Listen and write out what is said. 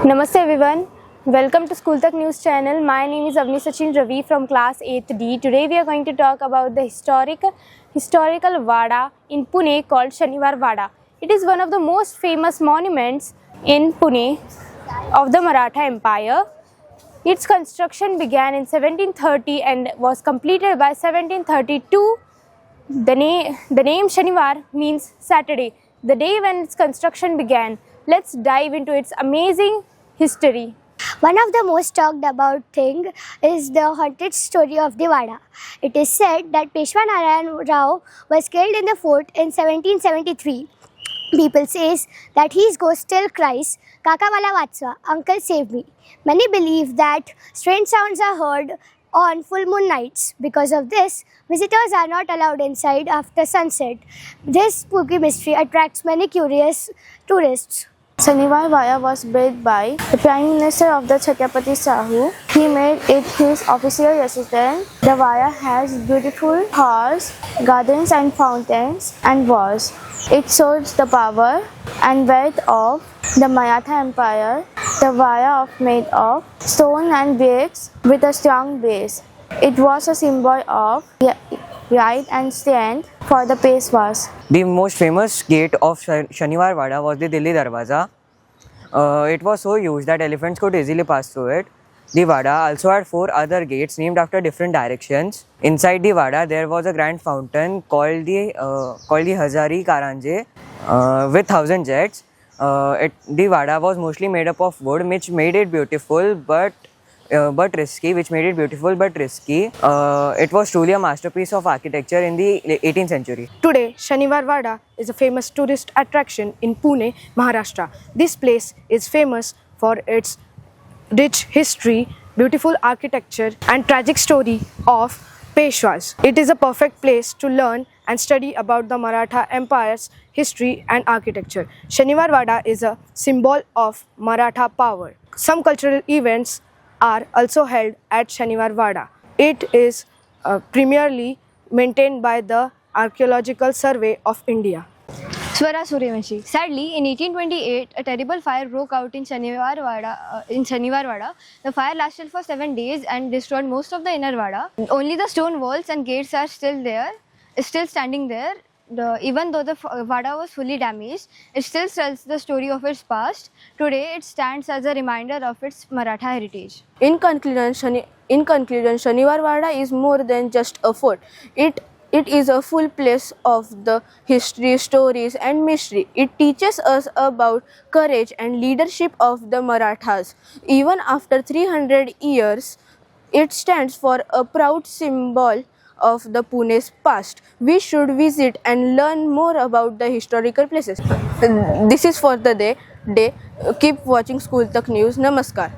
Namaste everyone. Welcome to School Tak News channel. My name is Avni Sachin Ravi from class 8th D. Today we are going to talk about the historical Vada in Pune called Shaniwar Vada. It is one of the most famous monuments in Pune of the Maratha Empire. Its construction began in 1730 and was completed by 1732. The name Shaniwar means Saturday, the day when its construction began. Let's dive into its amazing history. One of the most talked about thing is the haunted story of the Vada. It is said that Peshwa Narayan Rao was killed in the fort in 1773. People says that his ghost still cries, Kaka Wala Vatswa, Uncle save me. Many believe that strange sounds are heard on full moon nights. Because of this, visitors are not allowed inside after sunset. This spooky mystery attracts many curious tourists. Shaniwar Vada was built by the Prime Minister of the Chhatrapati Shahu. He made it his official residence. The Vada has beautiful halls, gardens and fountains and walls. It shows the power and wealth of the Maratha Empire. The Vada made of stone and bricks with a strong base. It was a symbol of pride and strength for the Peshwas. The most famous gate of Shaniwar Vada was the Delhi Darwaza. It was so huge that elephants could easily pass through it. The Vada also had 4 other gates named after different directions. Inside the Vada, there was a grand fountain called the Hazari Karanje with 1,000 jets. The Vada was mostly made up of wood, which made it beautiful but risky. It was truly a masterpiece of architecture in the 18th century. Today, Shaniwar Vada is a famous tourist attraction in Pune, Maharashtra. This place is famous for its rich history, beautiful architecture, and tragic story of Peshwas. It is a perfect place to learn and study about the Maratha Empire's history and architecture. Shaniwar Vada is a symbol of Maratha power. Some cultural events are also held at Shaniwar Vada. It is primarily maintained by the Archaeological Survey of India. Swara Suryavanshi. Sadly, in 1828, a terrible fire broke out in Shaniwar Vada. The fire lasted for 7 days and destroyed most of the inner Vada. Only the stone walls and gates are still standing there. Even though the Vada was fully damaged, it still tells the story of its past. Today, it stands as a reminder of its Maratha heritage. In conclusion, Shaniwar Vada is more than just a fort. It is a full place of the history, stories and mystery. It teaches us about courage and leadership of the Marathas. Even after 300 years, it stands for a proud symbol of the Pune's past. We should visit and learn more about the historical places. This is for the day. Keep watching School Tak News. Namaskar.